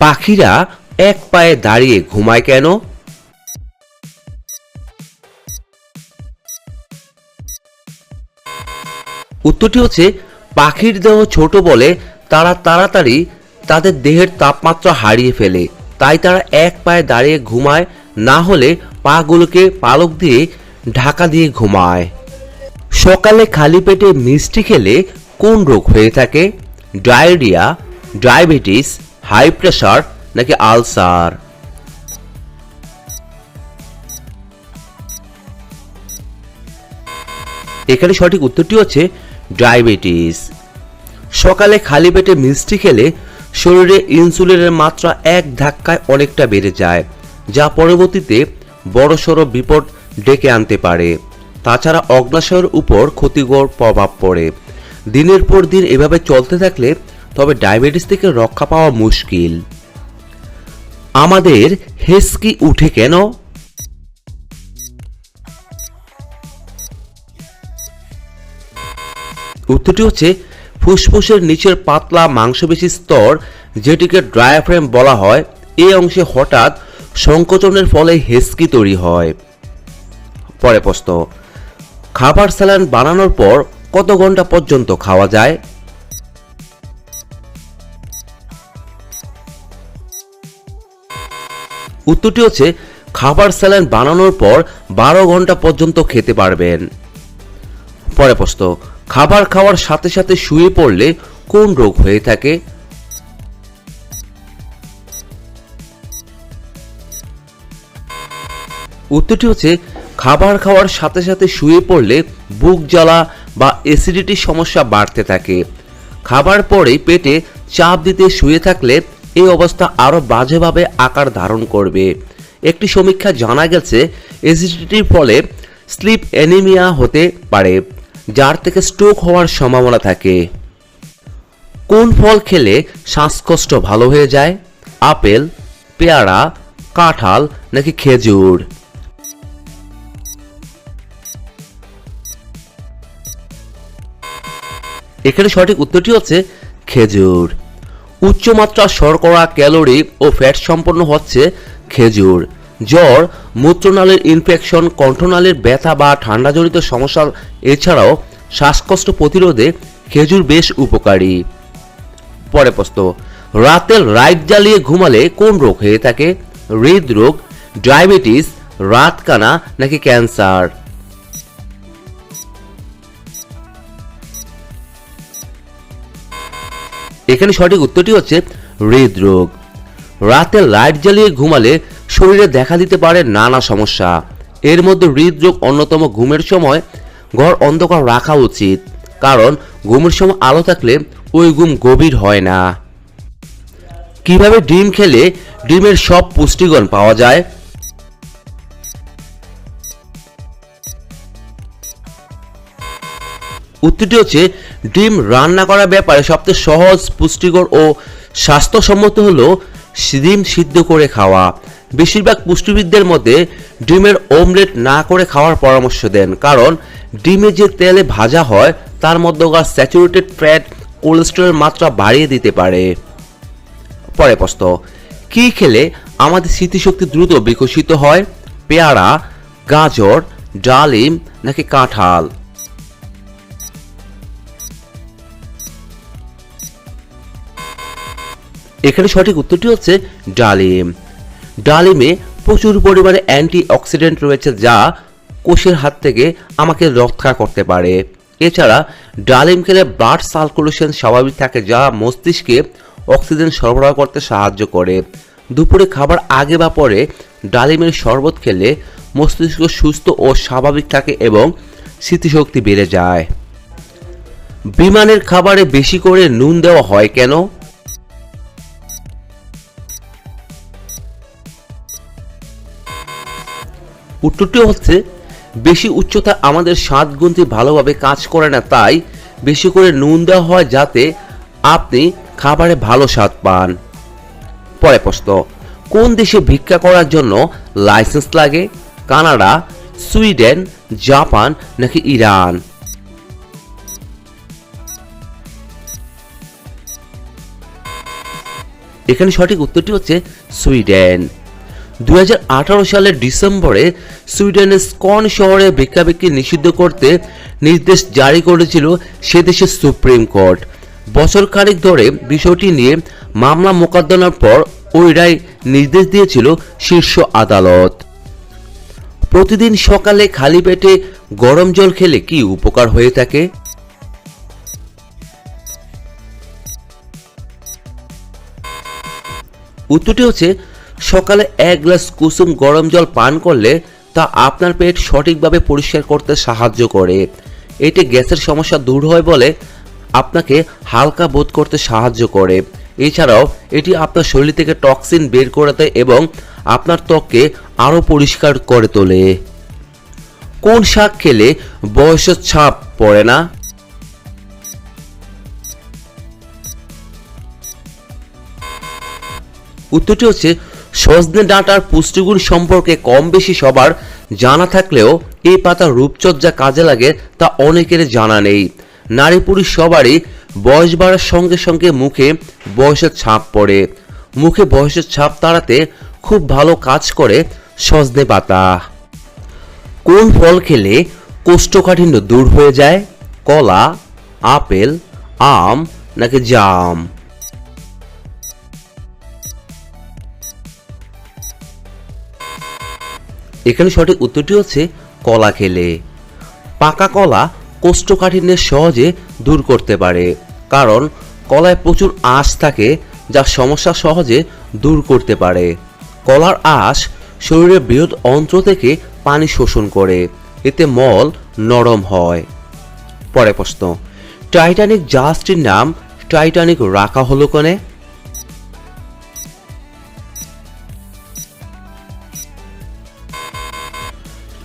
পাখিরা এক পায়ে দাঁড়িয়ে ঘুমায় কেন? উত্তরটি হচ্ছে পাখির দেহ ছোট বলে তারা তাড়াতাড়ি তাদের দেহের তাপমাত্রা হারিয়ে ফেলে, তাই তারা এক পায়ে দাঁড়িয়ে ঘুমায়, না হলে পাগুলোকে পালক দিয়ে ঢাকা দিয়ে ঘুমায়। সকালে খালি পেটে মিষ্টি খেলে কোন রোগ হয়ে থাকে? ডায়রিয়া, ডায়াবেটিস, হাই প্রেশার নাকি আলসার? এখানে সঠিক উত্তরটি হচ্ছে ডায়াবেটিস। সকালে খালি পেটে মিষ্টি খেলে শরীরে ইনসুলিনের মাত্রা এক ধাক্কায় অনেকটা বেড়ে যায়, যা পরবর্তীতে বড়সড় বিপদ ডেকে আনতে পারে। তাছাড়া অগ্ন্যাশয়ের উপর ক্ষতিকর প্রভাব পড়ে। দিনের পর দিন এভাবে চলতে থাকলে তবে ডায়াবেটিস থেকে রক্ষা পাওয়া মুশকিল। আমাদের হেঁচকি উঠে কেন? উত্তরটি হচ্ছে ফুসফুসের নিচের পাতলা মাংসপেশি স্তর, যেটিকে ডায়াফ্রাম বলা হয়, এই অংশে হঠাৎ সংকোচনের ফলে হেঁচকি তৈরি হয়। পরে প্রশ্ন, খাবার স্যালাইন বানানোর পর কত ঘন্টা পর্যন্ত খাওয়া যায়? উত্তরটি হচ্ছে খাবার স্যালাইন বানানোর পর 12 ঘন্টা পর্যন্ত খেতে পারবেন। পরে প্রশ্ন, খাবার খাওয়ার সাথে সাথে শুয়ে পড়লে কোন রোগ হয়ে থাকে? উত্তরটি হচ্ছে খাবার খাওয়ার সাথে সাথে শুয়ে পড়লে বুক জ্বালা বা অ্যাসিডিটির সমস্যা বাড়তে থাকে। খাবার পরেই পেটে চাপ দিতে শুয়ে থাকলে এই অবস্থা আরও বাজেভাবে আকার ধারণ করবে। একটি সমীক্ষা জানা গেছে অ্যাসিডিটির ফলে স্লিপ অ্যানিমিয়া হতে পারে, যার থেকে স্ট্রোক হওয়ার সম্ভাবনা থাকে। কোন ফল খেলে শ্বাসকষ্ট ভালো হয়ে যায়? আপেল, পেয়ারা, কাঁঠাল নাকি খেজুর? এখানে সঠিক উত্তরটি হচ্ছে খেজুর। উচ্চমাত্রা শর্করা, ক্যালোরি ও ফ্যাট সম্পন্ন হচ্ছে খেজুর। জ্বর, মূত্রনালীর ইনফেকশন, কণ্ঠনালীর ব্যথা বা ঠান্ডাজনিত সমস্যা এছাড়াও শ্বাসকষ্ট প্রতিরোধে খেজুর বেশ উপকারী। পরে প্রশ্ন, রাতে লাইট জ্বালিয়ে ঘুমালে কোন রোগ হয়ে থাকে? হৃদরোগ, ডায়াবেটিস, রাতকানা নাকি ক্যান্সার? এখানে সঠিক উত্তরটি হচ্ছে হৃদরোগ। রাতে লাইট জ্বালিয়ে ঘুমালে শরীরে দেখা দিতে পারে নানা সমস্যা। এর মধ্যে হৃদরোগ অন্যতম। ঘুমের সময় ঘর অন্ধকার রাখা উচিত, কারণ ঘুমের সময় আলো থাকলে ওই ঘুম গভীর হয় না। কিভাবে ডিম খেলে ডিমের সব পুষ্টিগুণ পাওয়া যায়? উত্তরটি হচ্ছে ডিম রান্না করার ব্যাপারে সবচেয়ে সহজ, পুষ্টিকর ও স্বাস্থ্যসম্মত হলো ডিম সিদ্ধ করে খাওয়া। বেশিরভাগ পুষ্টিবিদদের মধ্যে ডিমের অমলেট না করে খাওয়ার পরামর্শ দেন, কারণ ডিমে যে তেলে ভাজা হয় তার মধ্যকার স্যাচুরেটেড ফ্যাট কোলেস্টেরলের মাত্রা বাড়িয়ে দিতে পারে। পরে প্রশ্ন, কি খেলে আমাদের স্মৃতিশক্তি দ্রুত বিকশিত হয়? পেয়ারা, গাজর, ডালিম নাকি কাঁঠাল? এখানে সঠিক উত্তরটি হচ্ছে ডালিম। ডালিমে প্রচুর পরিমাণে অ্যান্টিঅক্সিডেন্ট রয়েছে, যা কোষের হাত থেকে আমাকে রক্ষা করতে পারে। এছাড়া ডালিম খেলে ব্লাড সার্কুলেশন স্বাভাবিক থাকে, যা মস্তিষ্কে অক্সিজেন সরবরাহ করতে সাহায্য করে। দুপুরে খাবার আগে বা পরে ডালিমের শরবত খেলে মস্তিষ্ক সুস্থ ও স্বাভাবিক থাকে এবং স্মৃতিশক্তি বেড়ে যায়। বিমানের খাবারে বেশি করে নুন দেওয়া হয় কেন? উত্তরটি হচ্ছে বেশি উচ্চতা আমাদের স্বাদগ্রন্থি ভালোভাবে কাজ করে না, তাই বেশি করে নুন দেওয়া হয় যাতে আপনি খাবারে ভালো স্বাদ পান। পরে প্রশ্ন, কোন দেশে ভিক্ষা করার জন্য লাইসেন্স লাগে? কানাডা, সুইডেন, জাপান নাকি ইরান? এখানে সঠিক উত্তরটি হচ্ছে সুইডেন। 2018 সালের ডিসেম্বরে সুইডেনের স্কন শহরে ভিক্ষাবৃত্তি নিষিদ্ধ করতে নির্দেশ জারি করেছিল সে দেশের সুপ্রিম কোর্ট। বছর খানেক ধরে বিষয়টি নিয়ে মামলা মোকদ্দমার পর ওই রায় নির্দেশ দিয়েছিল শীর্ষ আদালত। প্রতিদিন সকালে খালি পেটে গরম জল খেলে কি উপকার হয়ে থাকে? উত্তরটি হচ্ছে সকালে 1 গ্লাস কুসুম গরম জল পান করলে তা আপনার পেট সঠিকভাবে পরিষ্কার করতে সাহায্য করে। এতে গ্যাসের সমস্যা দূর হয় বলে আপনাকে হালকা বোধ করতে সাহায্য করে। এছাড়াও এটি আপনার শরীর থেকে টক্সিন বের করে দেয় এবং আপনার ত্বককে আরও পরিষ্কার করে তোলে। কোন শাক খেলে বয়সের ছাপ পড়ে না? উত্তরটি হচ্ছে সজনে ডাঁটার পুষ্টিগুণ সম্পর্কে কম বেশি সবার জানা থাকলেও এই পাতার রূপচর্চা কাজে লাগে তা অনেকের জানা নেই। নারী পুরুষ সবারই বয়স বাড়ার সঙ্গে সঙ্গে মুখে বয়সের ছাপ পড়ে। মুখে বয়সের ছাপ তাড়াতে খুব ভালো কাজ করে সজনে পাতা। কোন ফল খেলে কোষ্ঠকাঠিন্য দূর হয়ে যায়? কলা, আপেল, আম নাকি জাম? এখানে সঠিক উত্তরটি হচ্ছে কলা খেলে। পাকা কলা কোষ্ঠকাঠিন্যের সহজে দূর করতে পারে, কারণ কলায় প্রচুর আঁশ থাকে যা সমস্যা সহজে দূর করতে পারে। কলার আঁশ শরীরের বৃহৎ অন্ত্র থেকে পানি শোষণ করে, এতে মল নরম হয়। পরে প্রশ্ন, টাইটানিক জাহাজটির নাম টাইটানিক রাখা হলো কেন?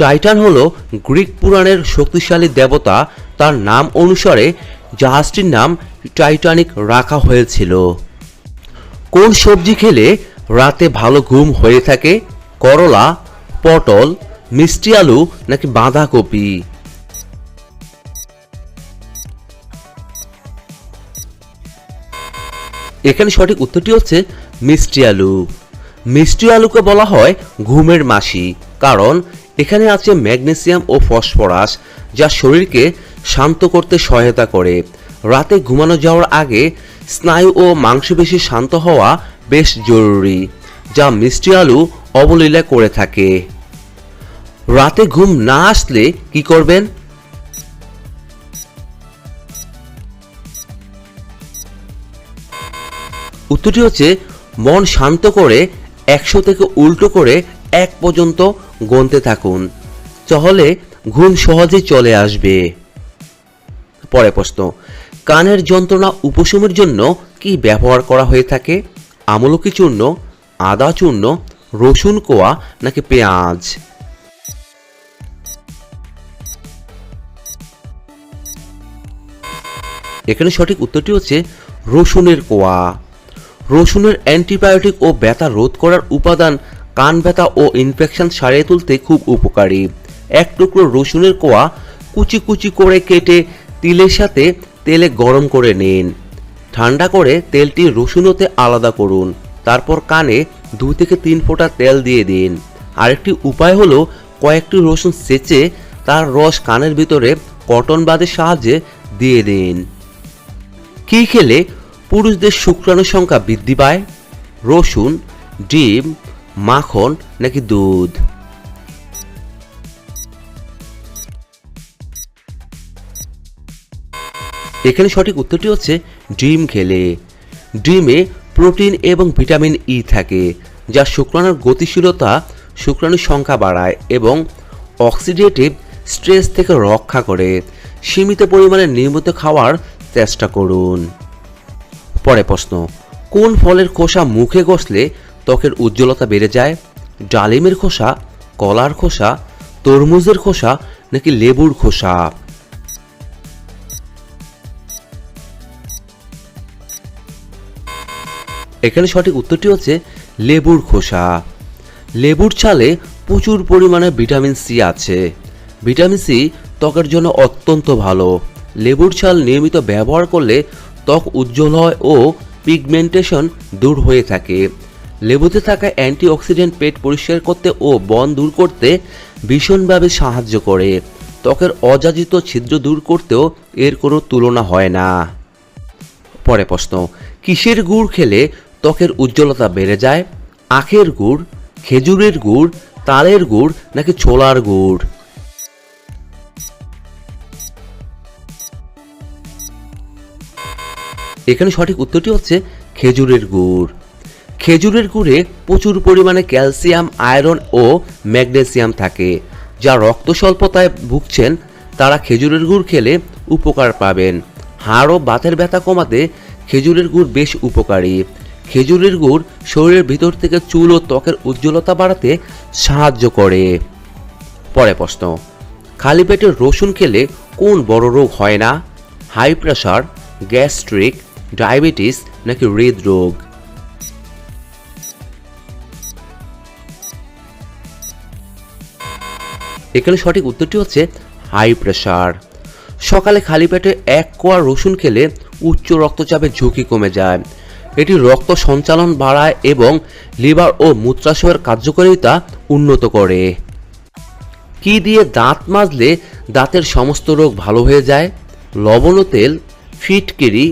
টাইটান হলো গ্রিক পুরাণের শক্তিশালী দেবতা, তার নাম অনুসারে জাহাজটির নাম টাইটানিক রাখা হয়েছিল। কোন সবজি খেলে রাতে ভালো ঘুম হয়ে থাকে? করলা, পটল, মিষ্টি আলু নাকি বাঁধাকপি? এখানে সঠিক উত্তরটি হচ্ছে মিষ্টি আলু। মিষ্টি আলুকে বলা হয় ঘুমের মাসি, কারণ এখানে আছে ম্যাগনেসিয়াম ও ফসফরাস, যা শরীরকে শান্ত করতে সহায়তা করে। রাতে ঘুমানো যাওয়ার আগে স্নায়ু ও মাংসপেশি শান্ত হওয়া বেশ জরুরি, যা মিষ্টি আলু অবলীলা করে থাকে। রাতে ঘুম না আসলে কি করবেন? উত্তরটি হচ্ছে মন শান্ত করে 100 থেকে উল্টো করে 1 পর্যন্ত গুনতে থাকুন, তাহলে ঘুম সহজেই চলে আসবে। পরে প্রশ্ন, কানের যন্ত্রণা উপশমের জন্য কি ব্যবহার করা হয়ে থাকে? আমলকি চূর্ণ, আদা চূর্ণ, রসুন কোয়া নাকি পেঁয়াজ? এখানে সঠিক উত্তরটি হচ্ছে রসুনের কোয়া। রসুনের অ্যান্টিবায়োটিক ও ব্যথা রোধ করার উপাদান কান ব্যথা ও ইনফেকশন সারিয়ে তুলতে খুব উপকারী। 1 টুকরো রসুনের কোয়া কুচি কুচি করে কেটে তিলের সাথে তেলে গরম করে নিন। ঠান্ডা করে তেলটি রসুন হতে আলাদা করুন, তারপর কানে 2 থেকে 3 ফোঁটা তেল দিয়ে দিন। আরেকটি উপায় হলো কয়েকটি রসুন ছেঁচে তার রস কানের ভিতরে কটন বাদের সাহায্যে দিয়ে দিন। কি খেলে পুরুষদের শুক্রাণুর সংখ্যা বৃদ্ধি পায়? রসুন, ডিম, মাখন নাকি দুধ? এখানে সঠিক উত্তরটি হচ্ছে ডিম খেলে। ডিমে প্রোটিন এবং ভিটামিন ই থাকে, যা শুক্রাণুর গতিশীলতা, শুক্রাণুর সংখ্যা বাড়ায় এবং অক্সিডেটিভ স্ট্রেস থেকে রক্ষা করে। সীমিত পরিমাণে নিয়মিত খাওয়ার চেষ্টা করুন। পরে প্রশ্ন, কোন ফলের খোসা মুখে ঘষলে ত্বকের উজ্জ্বলতা বেড়ে যায়? ডালিমের খোসা, কলার খোসা, তরমুজের খোসা নাকি লেবুর খোসা? এখানে সঠিক উত্তরটি হচ্ছে লেবুর খোসা। লেবুর ছালে প্রচুর পরিমাণে ভিটামিন সি আছে। ভিটামিন সি ত্বকের জন্য অত্যন্ত ভালো। লেবুর ছাল নিয়মিত ব্যবহার করলে ত্বক উজ্জ্বল হয় ও পিগমেন্টেশন দূর হয়ে থাকে। লেবুতে থাকা অ্যান্টিঅক্সিডেন্ট পেট পরিষ্কার করতে ও ব্রণ দূর করতে ভীষণভাবে সাহায্য করে। ত্বকের অযাচিত ছিদ্র দূর করতেও এর কোনো তুলনা হয় না। পরে প্রশ্ন, কিসের গুড় খেলে ত্বকের উজ্জ্বলতা বেড়ে যায়? আখের গুড়, খেজুরের গুড়, তালের গুড় নাকি ছোলার গুড়? এখানে সঠিক উত্তরটি হচ্ছে খেজুরের গুড়। খেজুরের গুড়ে প্রচুর পরিমাণে ক্যালসিয়াম, আয়রন ও ম্যাগনেসিয়াম থাকে। যা রক্ত স্বল্পতায় ভুগছেন তারা খেজুরের গুড় খেলে উপকার পাবেন। হাড় ও বাতের ব্যথা কমাতে খেজুরের গুড় বেশ উপকারী। খেজুরের গুড় শরীরের ভিতর থেকে চুল ও ত্বকের উজ্জ্বলতা বাড়াতে সাহায্য করে। পরে প্রশ্ন, খালি পেটে রসুন খেলে কোন বড় রোগ হয় না? হাই প্রেশার, গ্যাস্ট্রিক, ডায়াবেটিস নাকি হৃদরোগ? এখানে সঠিক উত্তরটি হচ্ছে হাই প্রেশার। সকালে খালি পেটে 1 কোয়া রসুন খেলে উচ্চ রক্তচাপের ঝুঁকি কমে যায়। এটি রক্ত সঞ্চালন বাড়ায় এবং লিভার ও মূত্রাশয়ের কার্যকারিতা উন্নত করে। কি দিয়ে দাঁত মাজলে দাঁতের সমস্ত রোগ ভালো হয়ে যায়? লবণ ও তেল, ফিটকিরি,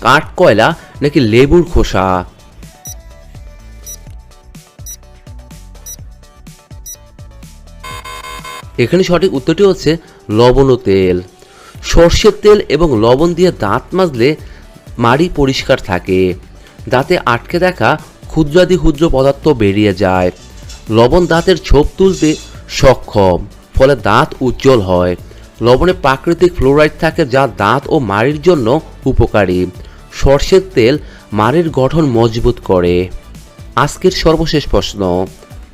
কাঠকয়লা নাকি লেবুর খোসা? এখানে সঠিক উত্তরটি হচ্ছে লবণ ও তেল। সর্ষের তেল এবং লবণ দিয়ে দাঁত মাজলে মাড়ি পরিষ্কার থাকে। দাঁতে আটকে থাকা ক্ষুদ্রাতি ক্ষুদ্র পদার্থ বেরিয়ে যায়। লবণ দাঁতের ছোপ তুলতে সক্ষম, ফলে দাঁত উজ্জ্বল হয়। লবণে প্রাকৃতিক ফ্লোরাইড থাকে যা দাঁত ও মাড়ির জন্য উপকারী। সর্ষের তেল মাড়ির গঠন মজবুত করে। আজকের সর্বশেষ প্রশ্ন,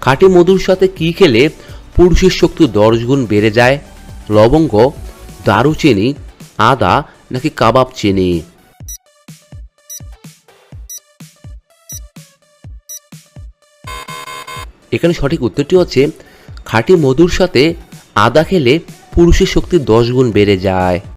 খাঁটি মধুর সাথে কি খেলে পুরুষের শক্তি 10 গুণ বেড়ে যায়? লবঙ্গ, দারুচিনি, আদা নাকি কাবাব চিনি? এখানে সঠিক উত্তরটি হচ্ছে খাঁটি মধুর সাথে আদা খেলে পুরুষের শক্তি 10 গুণ বেড়ে যায়।